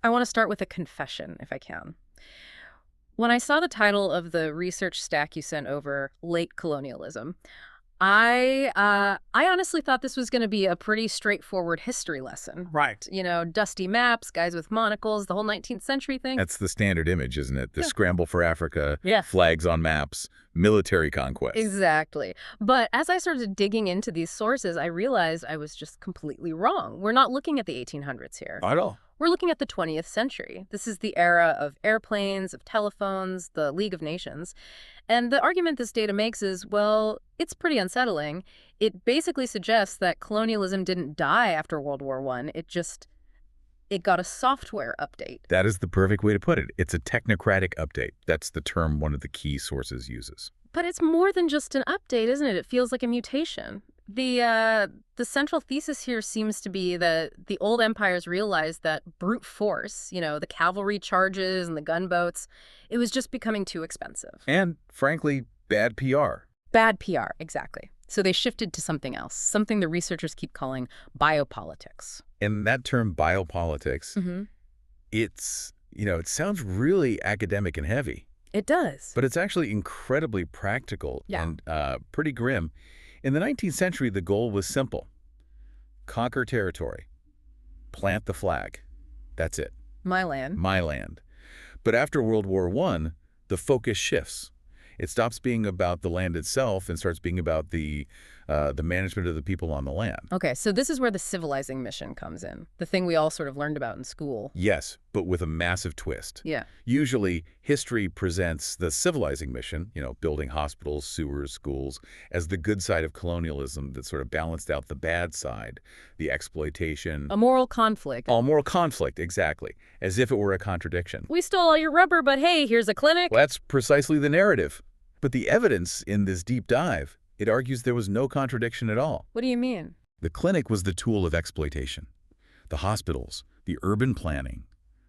I want to start with a confession, if I can. When I saw the title of the research stack you sent over, Late Colonialism, I honestly thought this was going to be a pretty straightforward history lesson. Right. You know, dusty maps, guys with monocles, the whole 19th century thing. That's the standard image, isn't it? The Yeah. scramble for Africa, Yeah. flags on maps, military conquest. Exactly. But as I started digging into these sources, I realized I was just completely wrong. We're not looking at the 1800s here. Not at all. We're looking at the 20th century. This is the era of airplanes, of telephones, the League of Nations. And the argument this data makes is, well, it's pretty unsettling. It basically suggests that colonialism didn't die after World War I. It got a software update. That is the perfect way to put it. It's a technocratic update. That's the term one of the key sources uses. But it's more than just an update, isn't it? It feels like a mutation. The central thesis here seems to be that the old empires realized that brute force, you know, the cavalry charges and the gunboats, it was just becoming too expensive. And, frankly, bad PR. Bad PR, exactly. So they shifted to something else, something the researchers keep calling biopolitics. And that term biopolitics, it sounds really academic and heavy. It does. But it's actually incredibly practical and pretty grim. In the 19th century, the goal was simple. Conquer territory. Plant the flag. That's it. My land. My land. But after World War I, the focus shifts. It stops being about the land itself and starts being about the management of the people on the land. Okay, so this is where the Civilizing Mission comes in, the thing we all sort of learned about in school. Yes, but with a massive twist. Yeah. Usually, history presents the Civilizing Mission, building hospitals, sewers, schools, as the good side of colonialism that sort of balanced out the bad side, the exploitation. A moral conflict. All moral conflict, exactly, as if it were a contradiction. We stole all your rubber, but hey, here's a clinic. Well, that's precisely the narrative. But the evidence in this deep dive, it argues there was no contradiction at all. What do you mean? The clinic was the tool of exploitation. The hospitals, the urban planning,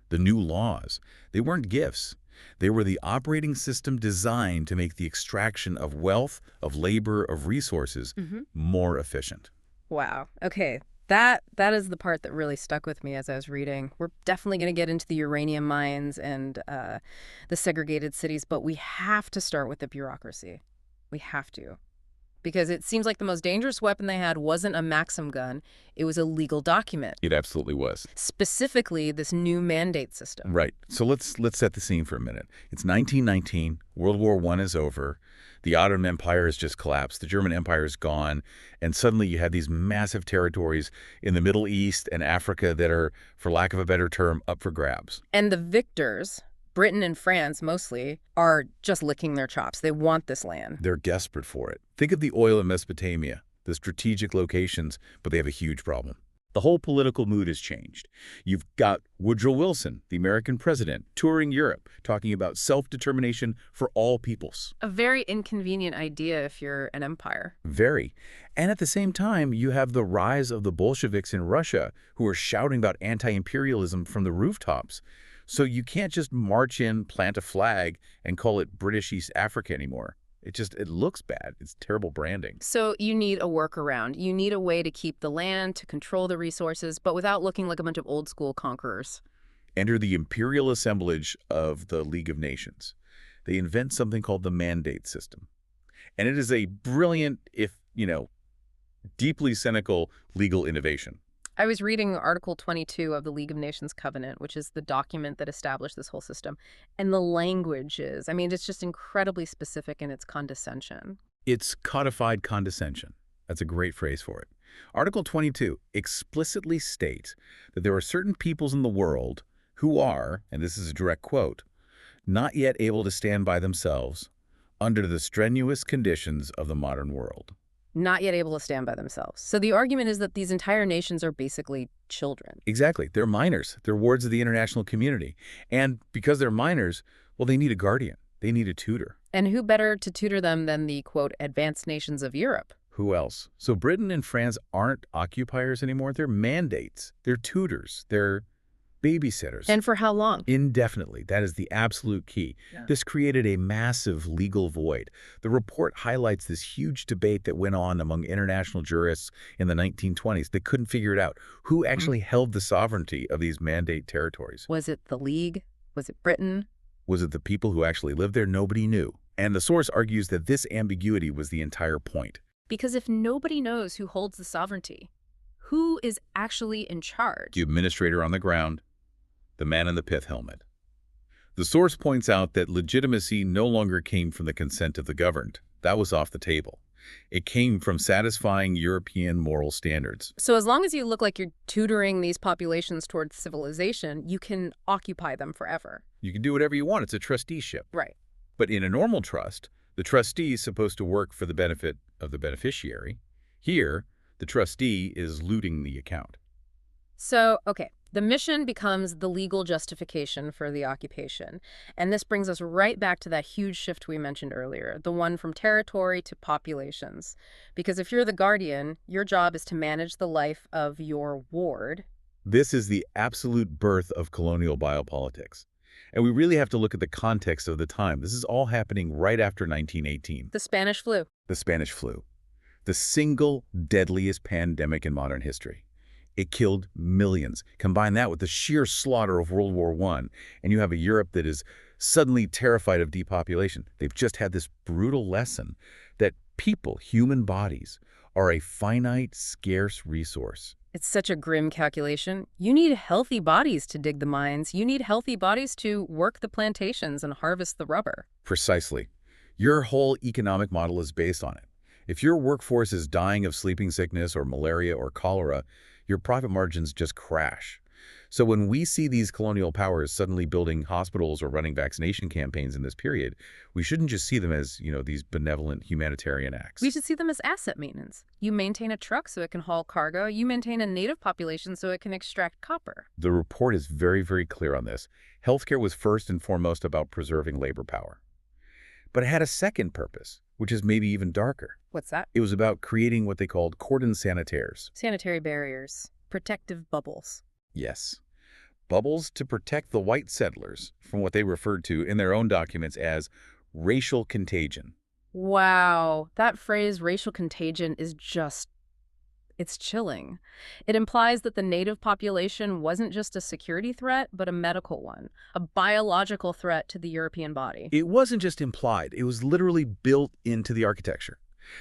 the new laws, they weren't gifts. They were the operating system designed to make the extraction of wealth, of labor, of resources more efficient. Wow. Okay. That is the part that really stuck with me as I was reading. We're definitely going to get into the uranium mines and the segregated cities, but we have to start with the bureaucracy. We have to. Because it seems like the most dangerous weapon they had wasn't a Maxim gun. It was a legal document. It absolutely was. Specifically, this new mandate system. Right. So let's set the scene for a minute. It's 1919. World War I is over. The Ottoman Empire has just collapsed. The German Empire is gone. And suddenly you have these massive territories in the Middle East and Africa that are, for lack of a better term, up for grabs. And the victors, Britain and France mostly, are just licking their chops. They want this land. They're desperate for it. Think of the oil in Mesopotamia, the strategic locations, but they have a huge problem. The whole political mood has changed. You've got Woodrow Wilson, the American president, touring Europe, talking about self-determination for all peoples. A very inconvenient idea if you're an empire. Very. And at the same time, you have the rise of the Bolsheviks in Russia, who are shouting about anti-imperialism from the rooftops. So you can't just march in, plant a flag, and call it British East Africa anymore. It looks bad. It's terrible branding. So you need a workaround. You need a way to keep the land, to control the resources, but without looking like a bunch of old school conquerors. Enter the Imperial Assemblage of the League of Nations. They invent something called the mandate system. And it is a brilliant, if, deeply cynical legal innovation. I was reading Article 22 of the League of Nations Covenant, which is the document that established this whole system. And the language is, it's just incredibly specific in its condescension. It's codified condescension. That's a great phrase for it. Article 22 explicitly states that there are certain peoples in the world who are, and this is a direct quote, not yet able to stand by themselves under the strenuous conditions of the modern world. Not yet able to stand by themselves. So the argument is that these entire nations are basically children. Exactly. They're minors. They're wards of the international community. And because they're minors, well, they need a guardian. They need a tutor. And who better to tutor them than the, quote, advanced nations of Europe? Who else? So Britain and France aren't occupiers anymore. They're mandates. They're tutors. They're babysitters. And for how long? Indefinitely. That is the absolute key. Yeah. This created a massive legal void. The report highlights this huge debate that went on among international jurists in the 1920s. They couldn't figure it out. Who actually held the sovereignty of these mandate territories? Was it the League? Was it Britain? Was it the people who actually lived there? Nobody knew. And the source argues that this ambiguity was the entire point. Because if nobody knows who holds the sovereignty, who is actually in charge? The administrator on the ground, the man in the pith helmet. The source points out that legitimacy no longer came from the consent of the governed. That was off the table. It came from satisfying European moral standards. So as long as you look like you're tutoring these populations towards civilization, you can occupy them forever. You can do whatever you want. It's a trusteeship. Right. But in a normal trust, the trustee is supposed to work for the benefit of the beneficiary. Here, the trustee is looting the account. So, okay, the mission becomes the legal justification for the occupation. And this brings us right back to that huge shift we mentioned earlier, the one from territory to populations. Because if you're the guardian, your job is to manage the life of your ward. This is the absolute birth of colonial biopolitics. And we really have to look at the context of the time. This is all happening right after 1918. The Spanish flu. The Spanish flu. The single deadliest pandemic in modern history. It killed millions. Combine that with the sheer slaughter of World War I, and you have a Europe that is suddenly terrified of depopulation. They've just had this brutal lesson that people, human bodies, are a finite, scarce resource. It's such a grim calculation. You need healthy bodies to dig the mines. You need healthy bodies to work the plantations and harvest the rubber. Precisely. Your whole economic model is based on it. If your workforce is dying of sleeping sickness or malaria or cholera, your profit margins just crash. So when we see these colonial powers suddenly building hospitals or running vaccination campaigns in this period, we shouldn't just see them as, these benevolent humanitarian acts. We should see them as asset maintenance. You maintain a truck so it can haul cargo. You maintain a native population so it can extract copper. The report is very, very clear on this. Healthcare was first and foremost about preserving labor power. But it had a second purpose, which is maybe even darker. What's that? It was about creating what they called Cordon Sanitaires. Sanitary barriers. Protective bubbles. Yes. Bubbles to protect the white settlers from what they referred to in their own documents as racial contagion. Wow. That phrase, racial contagion, is just... it's chilling. It implies that the native population wasn't just a security threat, but a medical one, a biological threat to the European body. It wasn't just implied. It was literally built into the architecture.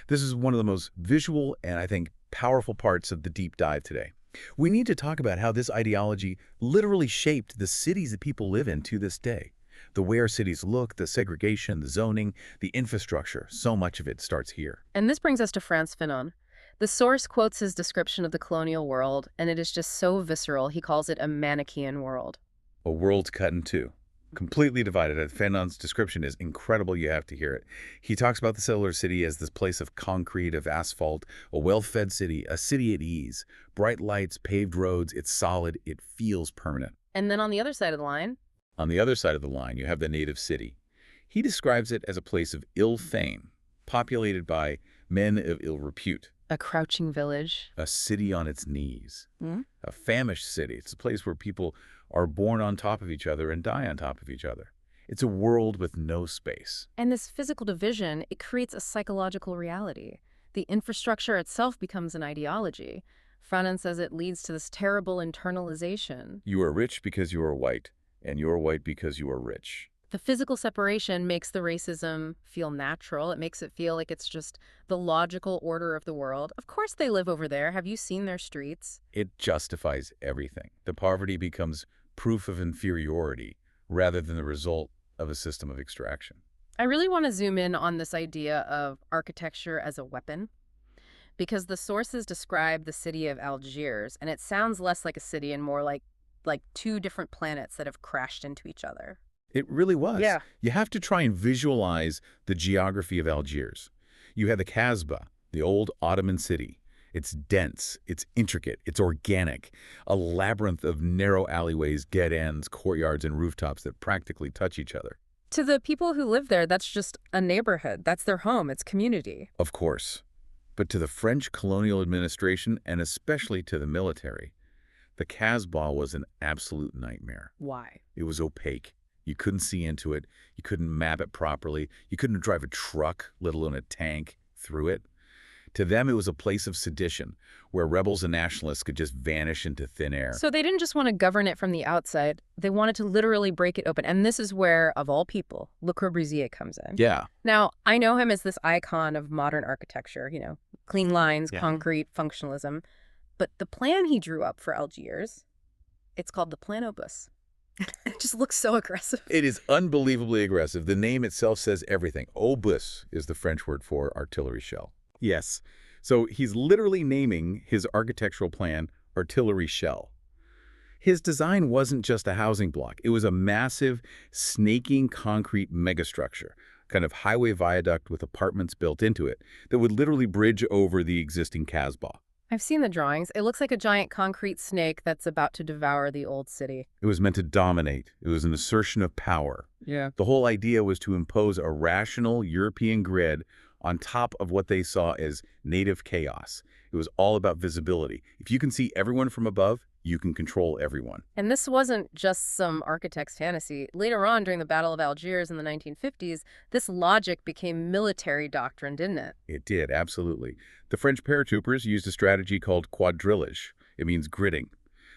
This is one of the most visual and, I think, powerful parts of the deep dive today. We need to talk about how this ideology literally shaped the cities that people live in to this day. The way our cities look, the segregation, the zoning, the infrastructure, so much of it starts here. And this brings us to Frantz Fanon. The source quotes his description of the colonial world, and it is just so visceral, he calls it a Manichaean world. A world cut in two, completely divided. Fanon's description is incredible. You have to hear it. He talks about the settler city as this place of concrete, of asphalt, a well-fed city, a city at ease, bright lights, paved roads. It's solid. It feels permanent. And then on the other side of the line? On the other side of the line, you have the native city. He describes it as a place of ill fame, populated by men of ill repute. A crouching village. A city on its knees. Mm? A famished city. It's a place where people are born on top of each other and die on top of each other. It's a world with no space. And this physical division, it creates a psychological reality. The infrastructure itself becomes an ideology. Fanon says it leads to this terrible internalization. You are rich because you are white, and you are white because you are rich. The physical separation makes the racism feel natural. It makes it feel like it's just the logical order of the world. Of course they live over there. Have you seen their streets? It justifies everything. The poverty becomes proof of inferiority rather than the result of a system of extraction. I really want to zoom in on this idea of architecture as a weapon, because the sources describe the city of Algiers, and it sounds less like a city and more like two different planets that have crashed into each other. It really was. Yeah. You have to try and visualize the geography of Algiers. You have the Casbah, the old Ottoman city. It's dense, it's intricate, it's organic, a labyrinth of narrow alleyways, dead ends, courtyards, and rooftops that practically touch each other. To the people who live there, that's just a neighborhood. That's their home. It's community. Of course. But to the French colonial administration, and especially to the military, The Casbah was an absolute nightmare. Why? It was opaque. You couldn't see into it. You couldn't map it properly. You couldn't drive a truck, let alone a tank, through it. To them, it was a place of sedition, where rebels and nationalists could just vanish into thin air. So they didn't just want to govern it from the outside. They wanted to literally break it open. And this is where, of all people, Le Corbusier comes in. Yeah. Now, I know him as this icon of modern architecture, clean lines, Yeah. concrete, functionalism. But the plan he drew up for Algiers, it's called the Plan Obus. It just looks so aggressive. It is unbelievably aggressive. The name itself says everything. Obus is the French word for artillery shell. Yes. So he's literally naming his architectural plan artillery shell. His design wasn't just a housing block. It was a massive, snaking concrete megastructure, kind of highway viaduct with apartments built into it that would literally bridge over the existing Casbah. I've seen the drawings. It looks like a giant concrete snake that's about to devour the old city. It was meant to dominate. It was an assertion of power. Yeah. The whole idea was to impose a rational European grid on top of what they saw as native chaos. It was all about visibility. If you can see everyone from above, you can control everyone. And this wasn't just some architect's fantasy. Later on, during the Battle of Algiers in the 1950s, this logic became military doctrine, didn't it? It did, absolutely. The French paratroopers used a strategy called quadrillage. It means gridding.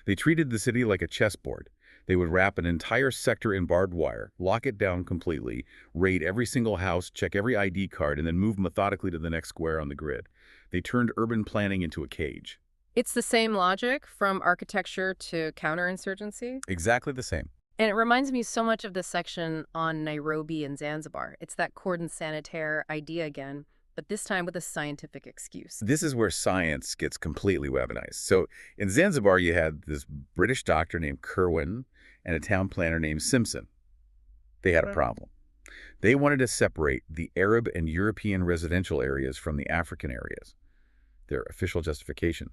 They treated the city like a chessboard. They would wrap an entire sector in barbed wire, lock it down completely, raid every single house, check every ID card, and then move methodically to the next square on the grid. They turned urban planning into a cage. It's the same logic from architecture to counterinsurgency. Exactly the same. And it reminds me so much of this section on Nairobi and Zanzibar. It's that Cordon Sanitaire idea again, but this time with a scientific excuse. This is where science gets completely weaponized. So in Zanzibar, you had this British doctor named Kirwan and a town planner named Simpson. They had a problem. They wanted to separate the Arab and European residential areas from the African areas. Their official justification: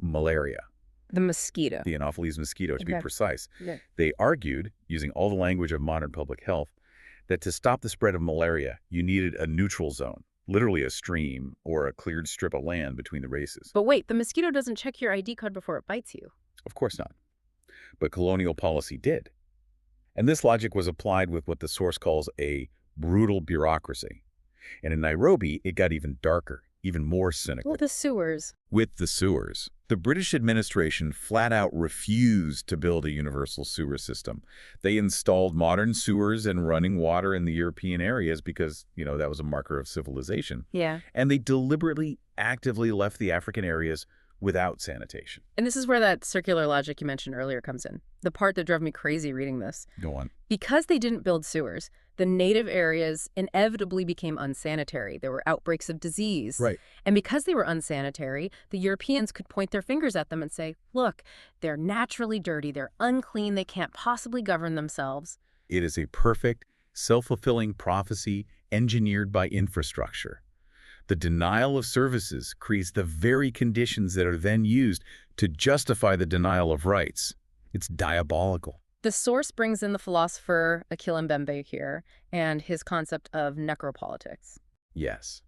malaria. The mosquito. The Anopheles mosquito, to be Okay. precise. Yeah. They argued, using all the language of modern public health, that to stop the spread of malaria, you needed a neutral zone, literally a stream or a cleared strip of land between the races. But wait, the mosquito doesn't check your ID card before it bites you. Of course not. But colonial policy did. And this logic was applied with what the source calls a brutal bureaucracy. And in Nairobi, it got even darker, even more cynical. Well, the sewers. With the sewers, the British administration flat out refused to build a universal sewer system. They installed modern sewers and running water in the European areas because, that was a marker of civilization. Yeah. And they deliberately, actively left the African areas without sanitation. And this is where that circular logic you mentioned earlier comes in. The part that drove me crazy reading this. Go on. Because they didn't build sewers, the native areas inevitably became unsanitary. There were outbreaks of disease. Right. And because they were unsanitary, the Europeans could point their fingers at them and say, look, they're naturally dirty, they're unclean, they can't possibly govern themselves. It is a perfect, self-fulfilling prophecy engineered by infrastructure. The denial of services creates the very conditions that are then used to justify the denial of rights. It's diabolical. The source brings in the philosopher Akil Mbembe here and his concept of necropolitics. Yes.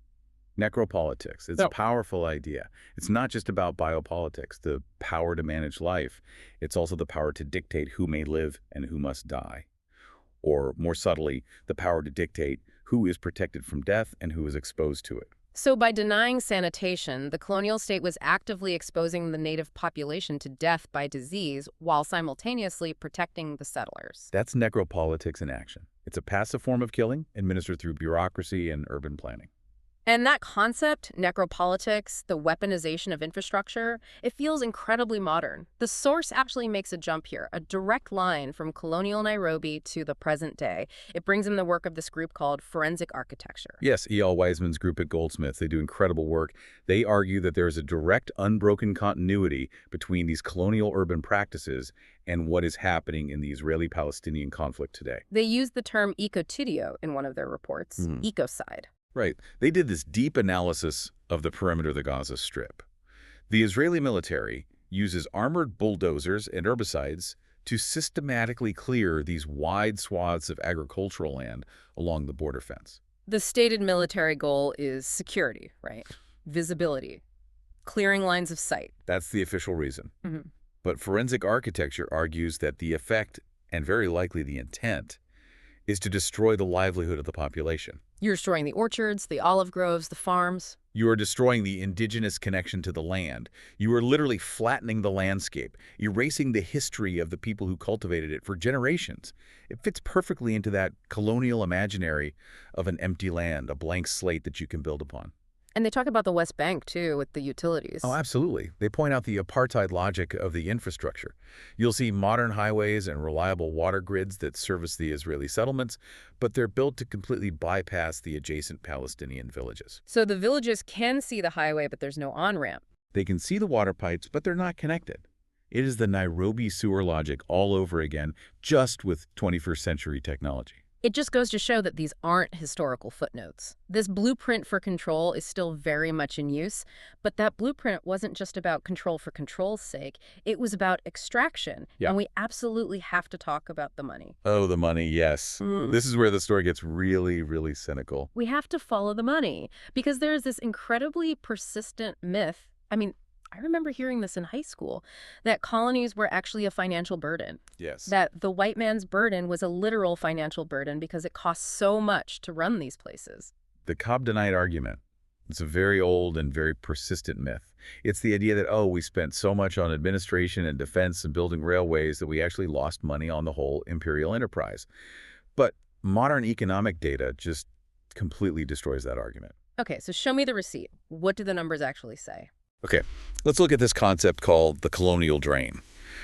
Necropolitics. It's a powerful idea. It's not just about biopolitics, the power to manage life. It's also the power to dictate who may live and who must die. Or, more subtly, the power to dictate who is protected from death and who is exposed to it. So by denying sanitation, the colonial state was actively exposing the native population to death by disease while simultaneously protecting the settlers. That's necropolitics in action. It's a passive form of killing administered through bureaucracy and urban planning. And that concept, necropolitics, the weaponization of infrastructure, it feels incredibly modern. The source actually makes a jump here, a direct line from colonial Nairobi to the present day. It brings in the work of this group called forensic architecture. Yes, E.L. Wiseman's group at Goldsmiths, they do incredible work. They argue that there is a direct, unbroken continuity between these colonial urban practices and what is happening in the Israeli-Palestinian conflict today. They use the term ecotidio in one of their reports, ecocide. Right. They did this deep analysis of the perimeter of the Gaza Strip. The Israeli military uses armored bulldozers and herbicides to systematically clear these wide swaths of agricultural land along the border fence. The stated military goal is security, right? Visibility, clearing lines of sight. That's the official reason. But forensic architecture argues that the effect, and very likely the intent, is to destroy the livelihood of the population. You're destroying the orchards, the olive groves, the farms. You are destroying the indigenous connection to the land. You are literally flattening the landscape, erasing the history of the people who cultivated it for generations. It fits perfectly into that colonial imaginary of an empty land, a blank slate that you can build upon. And they talk about the West Bank, too, with the utilities. Oh, absolutely. They point out the apartheid logic of the infrastructure. You'll see modern highways and reliable water grids that service the Israeli settlements, but they're built to completely bypass the adjacent Palestinian villages. So the villages can see the highway, but there's no on-ramp. They can see the water pipes, but they're not connected. It is the Nairobi sewer logic all over again, just with 21st century technology. It just goes to show that these aren't historical footnotes. This blueprint for control is still very much in use, but that blueprint wasn't just about control for control's sake. It was about extraction, and we absolutely have to talk about the money. Oh, the money, yes. This is where the story gets really, really cynical. We have to follow the money, because there's this incredibly persistent myth. I remember hearing this in high school, that colonies were actually a financial burden. Yes. That the white man's burden was a literal financial burden because it costs so much to run these places. The Cobdenite argument. It's a very old and very persistent myth. It's the idea that, oh, we spent so much on administration and defense and building railways that we actually lost money on the whole imperial enterprise. But modern economic data just completely destroys that argument. Okay, so show me the receipt. What do the numbers actually say? Okay, let's look at this concept called the colonial drain.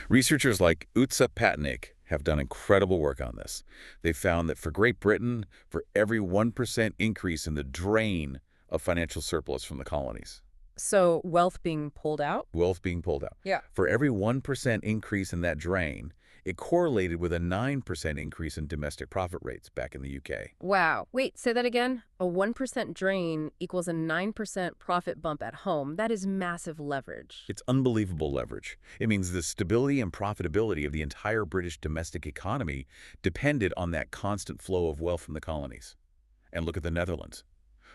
Researchers like Utsa Patnick have done incredible work on this. They found that for Great Britain, for every 1% increase in the drain of financial surplus from the colonies, So wealth being pulled out? wealth being pulled out, Yeah. for every 1% increase in that drain, it correlated with a 9% increase in domestic profit rates back in the UK. Wow. Wait, say that again? A 1% drain equals a 9% profit bump at home. That is massive leverage. It's unbelievable leverage. It means the stability and profitability of the entire British domestic economy depended on that constant flow of wealth from the colonies. And look at the Netherlands.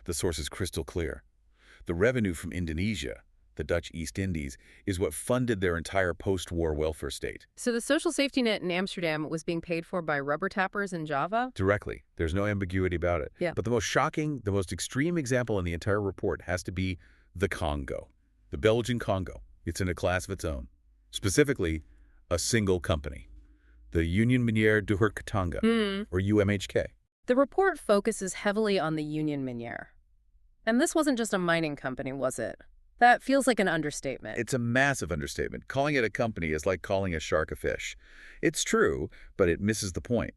The source is crystal clear. The revenue from Indonesia, the Dutch East Indies, is what funded their entire post-war welfare state. So the social safety net in Amsterdam was being paid for by rubber tappers in Java? Directly. There's no ambiguity about it. Yeah. But the most shocking, the most extreme example in the entire report has to be the Congo. The Belgian Congo. It's in a class of its own. Specifically, a single company. The Union Minière du Haut-Katanga, or UMHK. The report focuses heavily on the Union Minière. And this wasn't just a mining company, was it? That feels like an understatement. It's a massive understatement. Calling it a company is like calling a shark a fish. It's true, but it misses the point.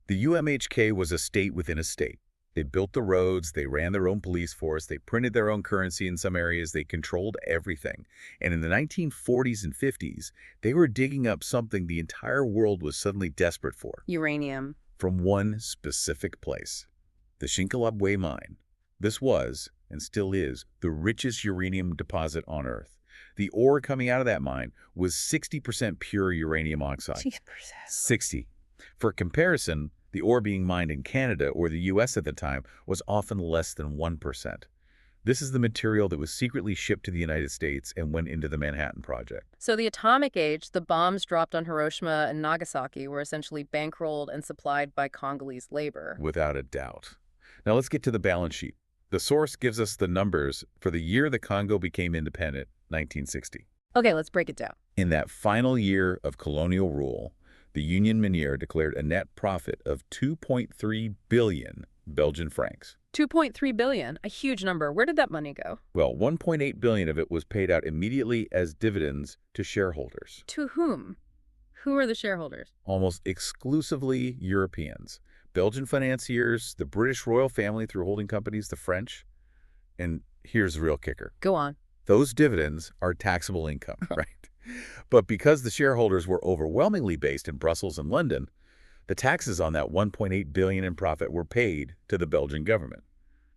The UMHK was a state within a state. They built the roads, they ran their own police force, they printed their own currency in some areas, they controlled everything. And in the 1940s and 50s, they were digging up something the entire world was suddenly desperate for. Uranium. From one specific place, the Shinkalabwe mine. This was, and still is, the richest uranium deposit on Earth. The ore coming out of that mine was 60% pure uranium oxide. 60. For comparison, the ore being mined in Canada or the US at the time was often less than 1%. This is the material that was secretly shipped to the United States and went into the Manhattan Project. So the atomic age, the bombs dropped on Hiroshima and Nagasaki were essentially bankrolled and supplied by Congolese labor. Without a doubt. Now let's get to the balance sheet. The source gives us the numbers for the year the Congo became independent, 1960. Okay, let's break it down. In that final year of colonial rule, the Union Minière declared a net profit of 2.3 billion Belgian francs. 2.3 billion, a huge number. Where did that money go? Well, 1.8 billion of it was paid out immediately as dividends to shareholders. To whom? Who are the shareholders? Almost exclusively Europeans. Belgian financiers, the British royal family through holding companies, the French. And here's the real kicker. Go on. Those dividends are taxable income, right? But because the shareholders were overwhelmingly based in Brussels and London, the taxes on that 1.8 billion in profit were paid to the Belgian government,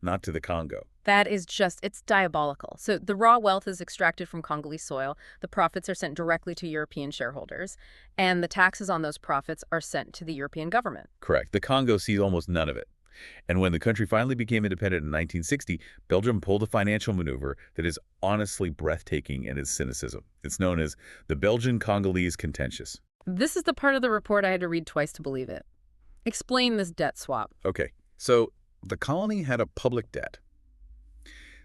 not to the Congo. That is it's diabolical. So the raw wealth is extracted from Congolese soil, the profits are sent directly to European shareholders, and the taxes on those profits are sent to the European government. Correct. The Congo sees almost none of it. And when the country finally became independent in 1960, Belgium pulled a financial maneuver that is honestly breathtaking in its cynicism. It's known as the Belgian-Congolese contentious. This is the part of the report I had to read twice to believe it. Explain this debt swap. Okay, so the colony had a public debt.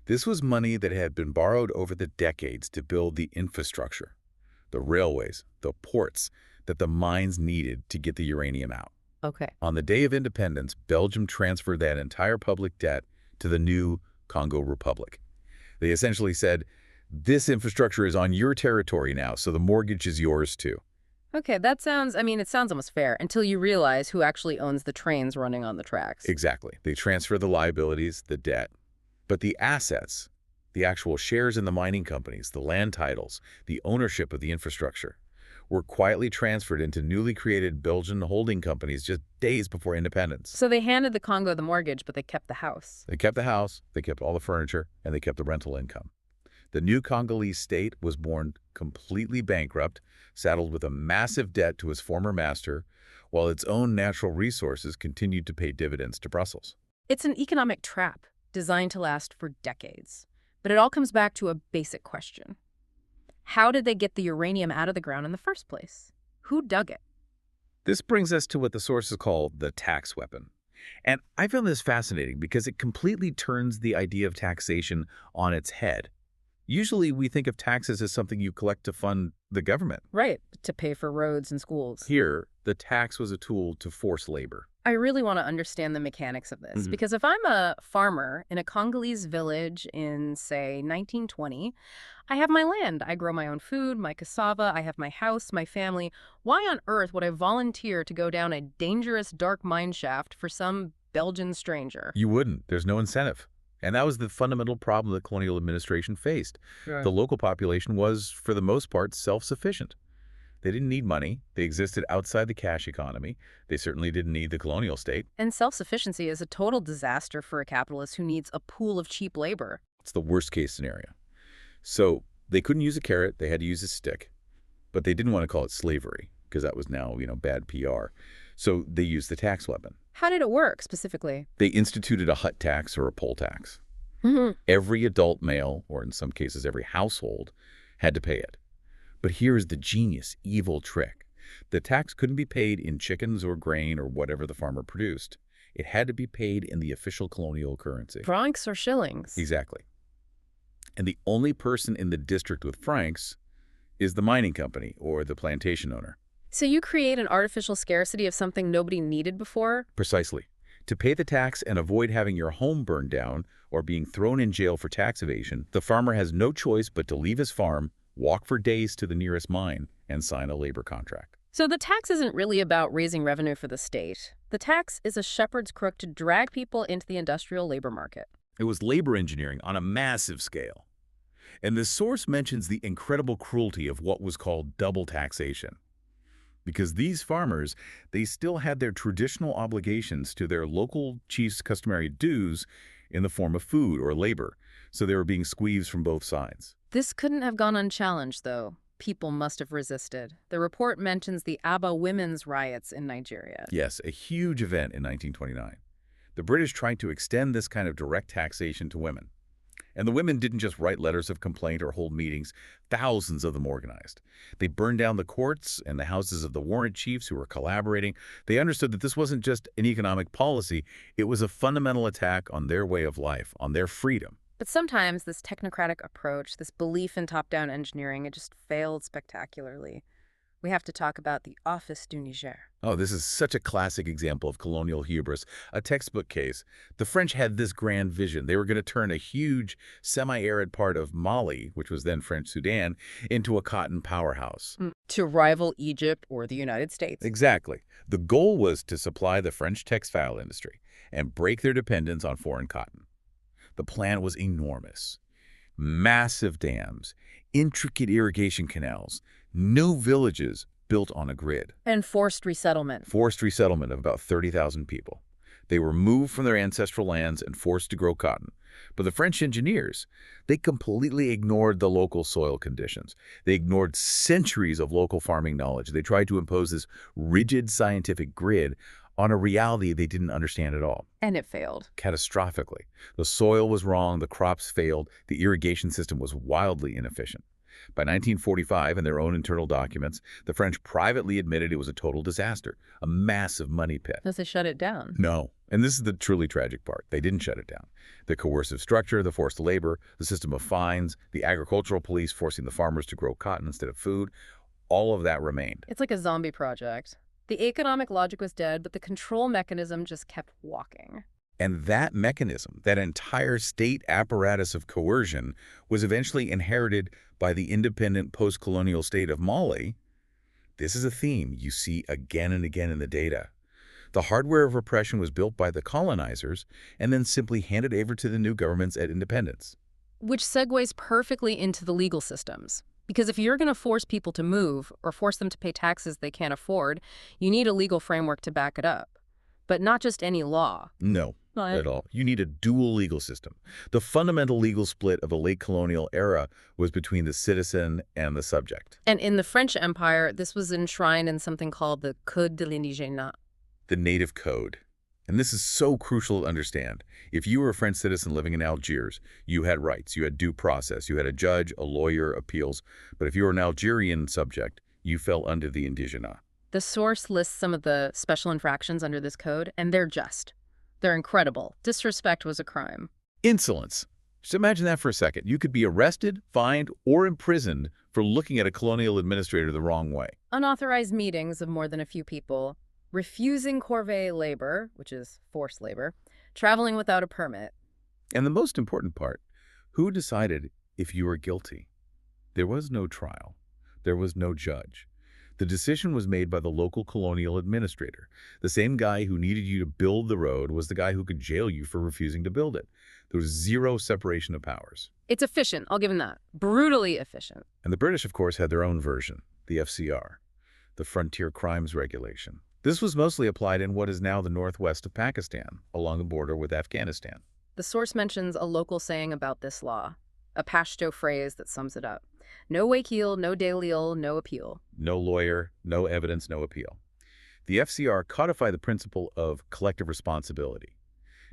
This was money that had been borrowed over the decades to build the infrastructure, the railways, the ports that the mines needed to get the uranium out. Okay. On the day of independence, Belgium transferred that entire public debt to the new Congo Republic. They essentially said, this infrastructure is on your territory now, so the mortgage is yours too. Okay, that sounds, it sounds almost fair until you realize who actually owns the trains running on the tracks. Exactly. They transfer the liabilities, the debt, but the assets, the actual shares in the mining companies, the land titles, the ownership of the infrastructure, were quietly transferred into newly created Belgian holding companies just days before independence. So they handed the Congo the mortgage, but they kept the house. They kept the house, they kept all the furniture, and they kept the rental income. The new Congolese state was born completely bankrupt, saddled with a massive debt to its former master, while its own natural resources continued to pay dividends to Brussels. It's an economic trap designed to last for decades. But it all comes back to a basic question. How did they get the uranium out of the ground in the first place? Who dug it? This brings us to what the sources call the tax weapon. And I found this fascinating because it completely turns the idea of taxation on its head. Usually we think of taxes as something you collect to fund the government. Right, to pay for roads and schools. Here, the tax was a tool to force labor. I really want to understand the mechanics of this, because if I'm a farmer in a Congolese village in, say, 1920, I have my land. I grow my own food, my cassava, I have my house, my family. Why on earth would I volunteer to go down a dangerous dark mine shaft for some Belgian stranger? You wouldn't. There's no incentive. And that was the fundamental problem the colonial administration faced. Right. The local population was, for the most part, self-sufficient. They didn't need money. They existed outside the cash economy. They certainly didn't need the colonial state. And self-sufficiency is a total disaster for a capitalist who needs a pool of cheap labor. It's the worst-case scenario. So they couldn't use a carrot. They had to use a stick. But they didn't want to call it slavery because that was now, bad PR. So they used the tax weapon. How did it work, specifically? They instituted a hut tax or a poll tax. Mm-hmm. Every adult male, or in some cases every household, had to pay it. But here's the genius, evil trick. The tax couldn't be paid in chickens or grain or whatever the farmer produced. It had to be paid in the official colonial currency. Francs or shillings? Exactly. And the only person in the district with francs is the mining company or the plantation owner. So you create an artificial scarcity of something nobody needed before? Precisely. To pay the tax and avoid having your home burned down or being thrown in jail for tax evasion, the farmer has no choice but to leave his farm, walk for days to the nearest mine, and sign a labor contract. So the tax isn't really about raising revenue for the state. The tax is a shepherd's crook to drag people into the industrial labor market. It was labor engineering on a massive scale. And the source mentions the incredible cruelty of what was called double taxation. Because these farmers, they still had their traditional obligations to their local chief's customary dues in the form of food or labor, so they were being squeezed from both sides. This couldn't have gone unchallenged, though. People must have resisted. The report mentions the Aba women's riots in Nigeria. Yes, a huge event in 1929. The British tried to extend this kind of direct taxation to women. And the women didn't just write letters of complaint or hold meetings. Thousands of them organized. They burned down the courts and the houses of the warrant chiefs who were collaborating. They understood that this wasn't just an economic policy. It was a fundamental attack on their way of life, on their freedom. But sometimes this technocratic approach, this belief in top-down engineering, it just failed spectacularly. We have to talk about the Office du Niger. Oh, this is such a classic example of colonial hubris, a textbook case. The French had this grand vision. They were going to turn a huge, semi-arid part of Mali, which was then French Sudan, into a cotton powerhouse. To rival Egypt or the United States. Exactly. The goal was to supply the French textile industry and break their dependence on foreign cotton. The plan was enormous. Massive dams, intricate irrigation canals, no villages built on a grid. And forced resettlement. Forced resettlement of about 30,000 people. They were moved from their ancestral lands and forced to grow cotton. But the French engineers, they completely ignored the local soil conditions. They ignored centuries of local farming knowledge. They tried to impose this rigid scientific grid on a reality they didn't understand at all. And it failed. Catastrophically. The soil was wrong, the crops failed, the irrigation system was wildly inefficient. By 1945, in their own internal documents, the French privately admitted it was a total disaster, a massive money pit. Does they shut it down? No. And this is the truly tragic part. They didn't shut it down. The coercive structure, the forced labor, the system of fines, the agricultural police forcing the farmers to grow cotton instead of food, all of that remained. It's like a zombie project. The economic logic was dead, but the control mechanism just kept walking. And that mechanism, that entire state apparatus of coercion, was eventually inherited by the independent post-colonial state of Mali. This is a theme you see again and again in the data. The hardware of repression was built by the colonizers and then simply handed over to the new governments at independence. Which segues perfectly into the legal systems. Because if you're going to force people to move or force them to pay taxes they can't afford, you need a legal framework to back it up. But not just any law. No, not at all. You need a dual legal system. The fundamental legal split of the late colonial era was between the citizen and the subject. And in the French Empire, this was enshrined in something called the Code de l'Indigène. The native code. And this is so crucial to understand. If you were a French citizen living in Algiers, you had rights, you had due process, you had a judge, a lawyer, appeals. But if you were an Algerian subject, you fell under the indigenous. The source lists some of the special infractions under this code, and they're just. They're incredible. Disrespect was a crime. Insolence. Just imagine that for a second. You could be arrested, fined, or imprisoned for looking at a colonial administrator the wrong way. Unauthorized meetings of more than a few people, refusing corvée labor, which is forced labor, traveling without a permit. And the most important part, who decided if you were guilty? There was no trial. There was no judge. The decision was made by the local colonial administrator. The same guy who needed you to build the road was the guy who could jail you for refusing to build it. There was zero separation of powers. It's efficient, I'll give him that. Brutally efficient. And the British, of course, had their own version, the FCR, the Frontier Crimes Regulation. This was mostly applied in what is now the northwest of Pakistan, along the border with Afghanistan. The source mentions a local saying about this law, a Pashto phrase that sums it up. No wakil, no dalil, no appeal. No lawyer, no evidence, no appeal. The FCR codified the principle of collective responsibility.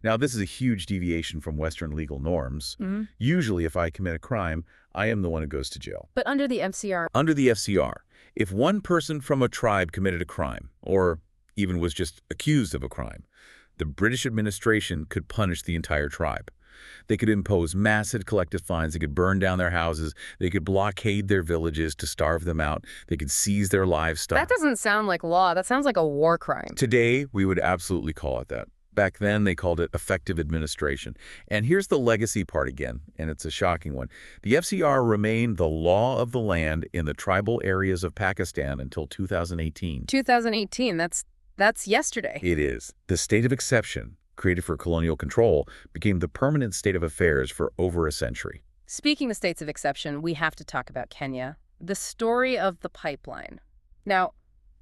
Now, this is a huge deviation from Western legal norms. Usually, if I commit a crime, I am the one who goes to jail. But under the FCR... Under the FCR, if one person from a tribe committed a crime, or even was just accused of a crime, the British administration could punish the entire tribe. They could impose massive collective fines. They could burn down their houses. They could blockade their villages to starve them out. They could seize their livestock. That doesn't sound like law. That sounds like a war crime. Today, we would absolutely call it that. Back then, they called it effective administration. And here's the legacy part again, and it's a shocking one. The FCR remained the law of the land in the tribal areas of Pakistan until 2018. 2018, that's yesterday. It is. The state of exception, created for colonial control, became the permanent state of affairs for over a century. Speaking of states of exception, we have to talk about Kenya. The story of the pipeline. Now,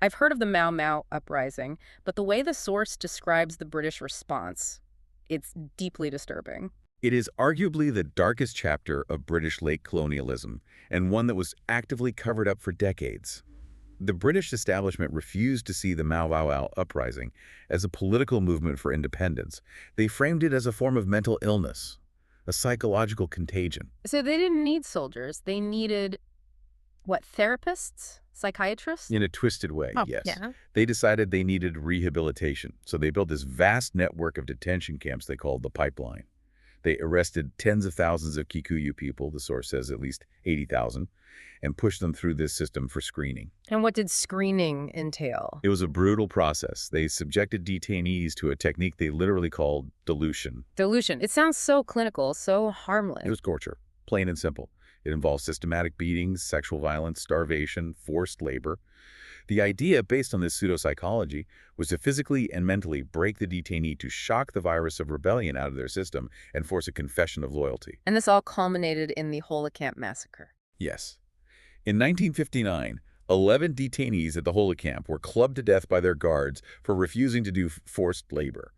I've heard of the Mau Mau uprising, but the way the source describes the British response, it's deeply disturbing. It is arguably the darkest chapter of British late colonialism, and one that was actively covered up for decades. The British establishment refused to see the Mau Mau uprising as a political movement for independence. They framed it as a form of mental illness, a psychological contagion. So they didn't need soldiers. They needed, what, therapists? Psychiatrists? In a twisted way, yes. Yeah. They decided they needed rehabilitation, so they built this vast network of detention camps they called the pipeline. They arrested tens of thousands of Kikuyu people, the source says at least 80,000, and pushed them through this system for screening. And what did screening entail? It was a brutal process. They subjected detainees to a technique they literally called dilution. Dilution. It sounds so clinical, so harmless. It was torture, plain and simple. It involved systematic beatings, sexual violence, starvation, forced labor. The idea, based on this pseudopsychology, was to physically and mentally break the detainee to shock the virus of rebellion out of their system and force a confession of loyalty. And this all culminated in the Holocaust massacre. Yes. In 1959, 11 detainees at the Holocaust were clubbed to death by their guards for refusing to do forced labor.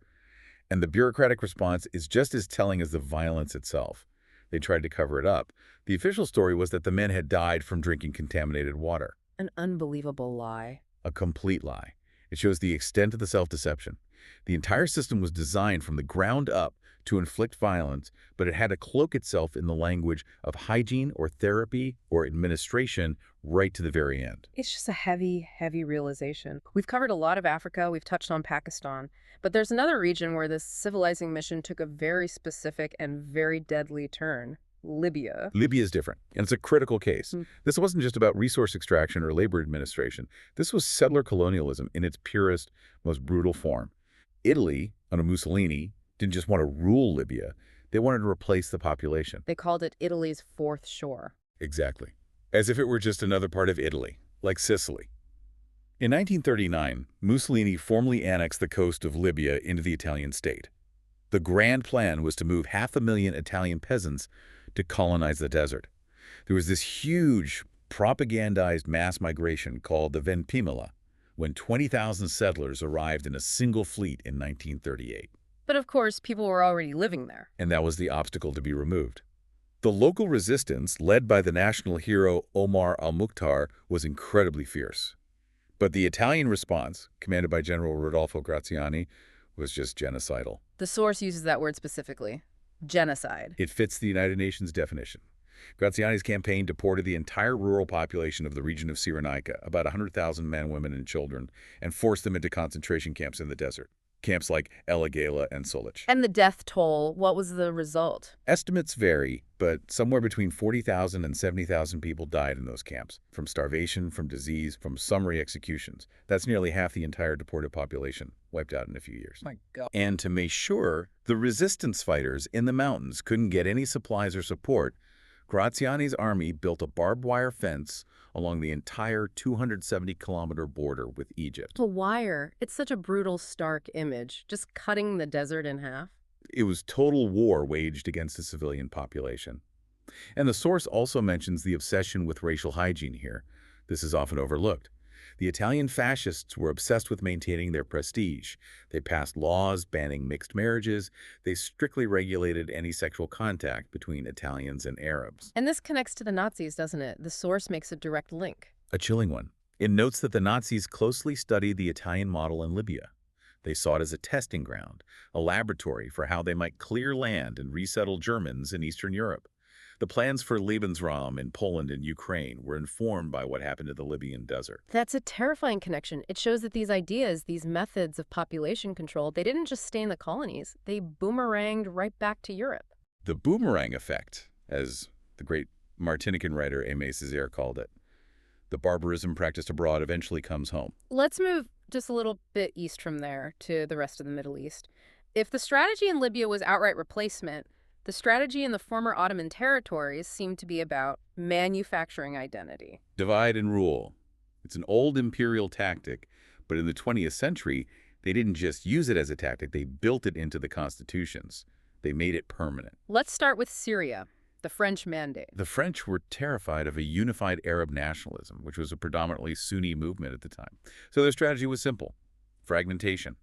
And the bureaucratic response is just as telling as the violence itself. They tried to cover it up. The official story was that the men had died from drinking contaminated water. An unbelievable lie. A complete lie. It shows the extent of the self-deception. The entire system was designed from the ground up to inflict violence, but it had to cloak itself in the language of hygiene or therapy or administration right to the very end. It's just a heavy, heavy realization. We've covered a lot of Africa, we've touched on Pakistan, but there's another region where this civilizing mission took a very specific and very deadly turn. Libya. Libya is different, and it's a critical case. Hmm. This wasn't just about resource extraction or labor administration. This was settler colonialism in its purest, most brutal form. Italy, under Mussolini, didn't just want to rule Libya. They wanted to replace the population. They called it Italy's fourth shore. Exactly. As if it were just another part of Italy, like Sicily. In 1939, Mussolini formally annexed the coast of Libya into the Italian state. The grand plan was to move 500,000 Italian peasants to colonize the desert. There was this huge, propagandized mass migration called the Ventimiglia, when 20,000 settlers arrived in a single fleet in 1938. But of course, people were already living there. And that was the obstacle to be removed. The local resistance, led by the national hero Omar al-Mukhtar, was incredibly fierce. But the Italian response, commanded by General Rodolfo Graziani, was just genocidal. The source uses that word specifically. Genocide. It fits the United Nations definition. Graziani's campaign deported the entire rural population of the region of Cyrenaica, about 100,000 men, women, and children, and forced them into concentration camps in the desert. Camps like El Agheila and Solich. And the death toll, what was the result? Estimates vary, but somewhere between 40,000 and 70,000 people died in those camps, from starvation, from disease, from summary executions. That's nearly half the entire deported population, wiped out in a few years. My God. And to make sure the resistance fighters in the mountains couldn't get any supplies or support, Graziani's army built a barbed wire fence along the entire 270-kilometer border with Egypt. A wire. It's such a brutal, stark image, just cutting the desert in half. It was total war waged against the civilian population. And the source also mentions the obsession with racial hygiene here. This is often overlooked. The Italian fascists were obsessed with maintaining their prestige. They passed laws banning mixed marriages. They strictly regulated any sexual contact between Italians and Arabs. And this connects to the Nazis, doesn't it? The source makes a direct link. A chilling one. It notes that the Nazis closely studied the Italian model in Libya. They saw it as a testing ground, a laboratory for how they might clear land and resettle Germans in Eastern Europe. The plans for Lebensraum in Poland and Ukraine were informed by what happened to the Libyan desert. That's a terrifying connection. It shows that these ideas, these methods of population control, they didn't just stay in the colonies. They boomeranged right back to Europe. The boomerang effect, as the great Martinican writer Aimé Césaire called it. The barbarism practiced abroad eventually comes home. Let's move just a little bit east from there to the rest of the Middle East. If the strategy in Libya was outright replacement, the strategy in the former Ottoman territories seemed to be about manufacturing identity. Divide and rule. It's an old imperial tactic, but in the 20th century, they didn't just use it as a tactic, they built it into the constitutions. They made it permanent. Let's start with Syria, the French Mandate. The French were terrified of a unified Arab nationalism, which was a predominantly Sunni movement at the time. So their strategy was simple: fragmentation.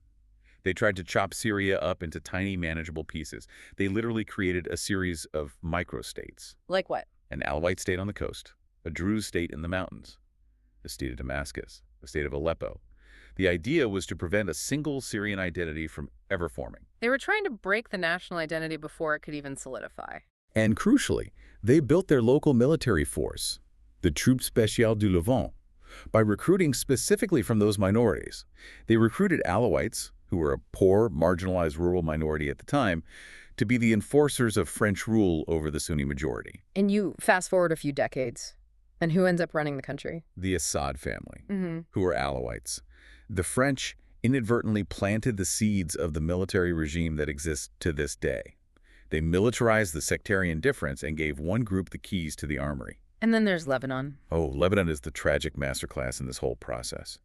They tried to chop Syria up into tiny, manageable pieces. They literally created a series of microstates. Like what? An Alawite state on the coast, a Druze state in the mountains, the state of Damascus, the state of Aleppo. The idea was to prevent a single Syrian identity from ever forming. They were trying to break the national identity before it could even solidify. And crucially, they built their local military force, the Troupes Spéciales du Levant, by recruiting specifically from those minorities. They recruited Alawites, who were a poor, marginalized rural minority at the time, to be the enforcers of French rule over the Sunni majority. And you fast forward a few decades, and who ends up running the country? The Assad family, who were Alawites. The French inadvertently planted the seeds of the military regime that exists to this day. They militarized the sectarian difference and gave one group the keys to the armory. And then there's Lebanon. Oh, Lebanon is the tragic masterclass in this whole process.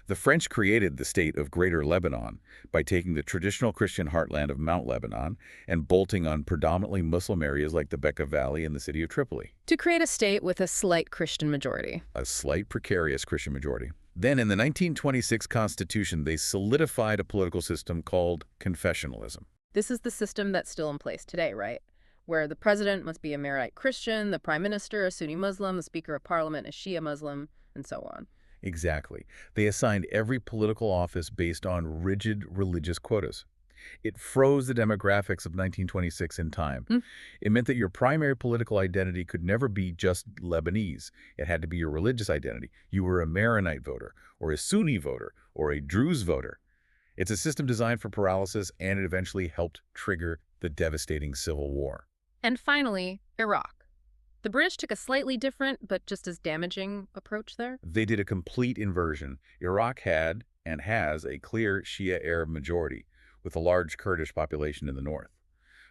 The French created the state of Greater Lebanon by taking the traditional Christian heartland of Mount Lebanon and bolting on predominantly Muslim areas like the Bekaa Valley and the city of Tripoli. To create a state with a slight Christian majority. A slight precarious Christian majority. Then in the 1926 Constitution, they solidified a political system called confessionalism. This is the system that's still in place today, right? Where the president must be a Maronite Christian, the prime minister a Sunni Muslim, the speaker of parliament a Shia Muslim, and so on. Exactly. They assigned every political office based on rigid religious quotas. It froze the demographics of 1926 in time. Hmm. It meant that your primary political identity could never be just Lebanese. It had to be your religious identity. You were a Maronite voter, or a Sunni voter, or a Druze voter. It's a system designed for paralysis, and it eventually helped trigger the devastating Civil War. And finally, Iraq. The British took a slightly different, but just as damaging approach there. They did a complete inversion. Iraq had, and has, a clear Shia Arab majority, with a large Kurdish population in the north.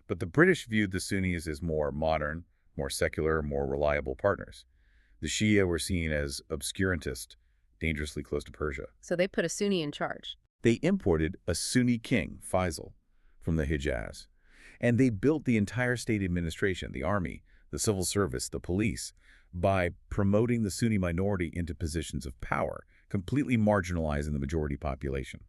But the British viewed the Sunnis as more modern, more secular, more reliable partners. The Shia were seen as obscurantist, dangerously close to Persia. So they put a Sunni in charge. They imported a Sunni king, Faisal, from the Hijaz. And they built the entire state administration, the army, the civil service, the police, by promoting the Sunni minority into positions of power, completely marginalizing the majority population.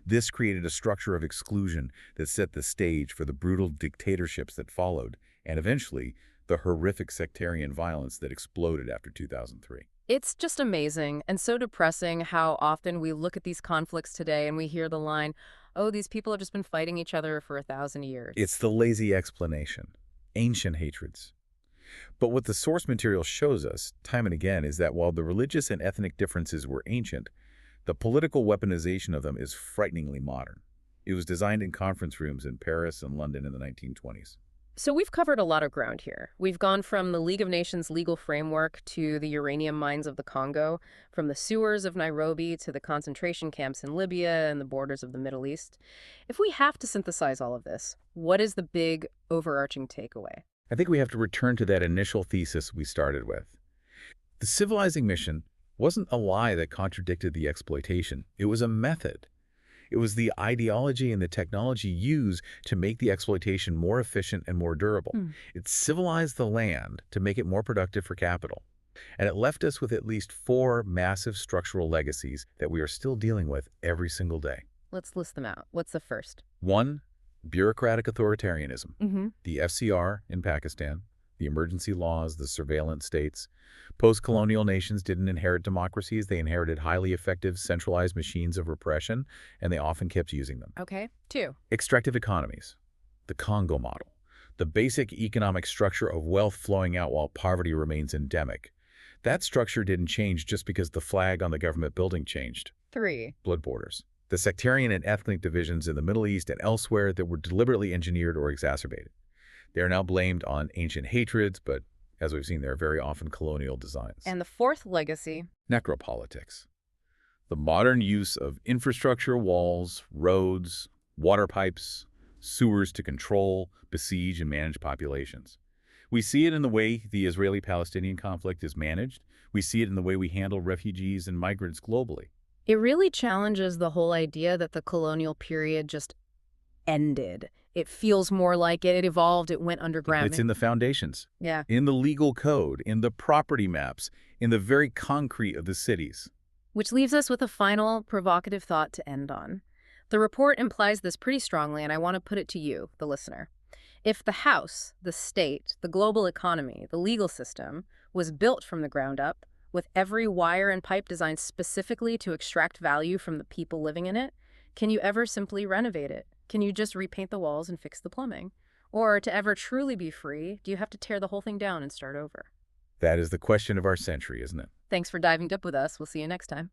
This created a structure of exclusion that set the stage for the brutal dictatorships that followed, and eventually, the horrific sectarian violence that exploded after 2003. It's just amazing and so depressing how often we look at these conflicts today and we hear the line, oh, these people have just been fighting each other for 1,000 years. It's the lazy explanation, ancient hatreds. But what the source material shows us, time and again, is that while the religious and ethnic differences were ancient, the political weaponization of them is frighteningly modern. It was designed in conference rooms in Paris and London in the 1920s. So we've covered a lot of ground here. We've gone from the League of Nations legal framework to the uranium mines of the Congo, from the sewers of Nairobi to the concentration camps in Libya and the borders of the Middle East. If we have to synthesize all of this, what is the big overarching takeaway? I think we have to return to that initial thesis we started with. The Civilizing Mission wasn't a lie that contradicted the exploitation. It was a method. It was the ideology and the technology used to make the exploitation more efficient and more durable. It civilized the land to make it more productive for capital. And it left us with at least 4 massive structural legacies that we are still dealing with every single day. Let's list them out. What's the first? 1, bureaucratic authoritarianism. Mm-hmm. The FCR in Pakistan, the emergency laws, the surveillance states. Post-colonial nations didn't inherit democracies. They inherited highly effective, centralized machines of repression, and they often kept using them. Okay. 2. Extractive economies. The Congo model. The basic economic structure of wealth flowing out while poverty remains endemic. That structure didn't change just because the flag on the government building changed. 3. Blood borders. The sectarian and ethnic divisions in the Middle East and elsewhere that were deliberately engineered or exacerbated. They are now blamed on ancient hatreds, but as we've seen, they're very often colonial designs. And the 4th legacy? Necropolitics. The modern use of infrastructure, walls, roads, water pipes, sewers to control, besiege, and manage populations. We see it in the way the Israeli-Palestinian conflict is managed. We see it in the way we handle refugees and migrants globally. It really challenges the whole idea that the colonial period just ended. It feels more like it evolved, it went underground. It's in the foundations, Yeah. in the legal code, in the property maps, in the very concrete of the cities. Which leaves us with a final provocative thought to end on. The report implies this pretty strongly, and I want to put it to you, the listener. If the house, the state, the global economy, the legal system was built from the ground up, with every wire and pipe designed specifically to extract value from the people living in it, can you ever simply renovate it? Can you just repaint the walls and fix the plumbing? Or to ever truly be free, do you have to tear the whole thing down and start over? That is the question of our century, isn't it? Thanks for diving deep with us. We'll see you next time.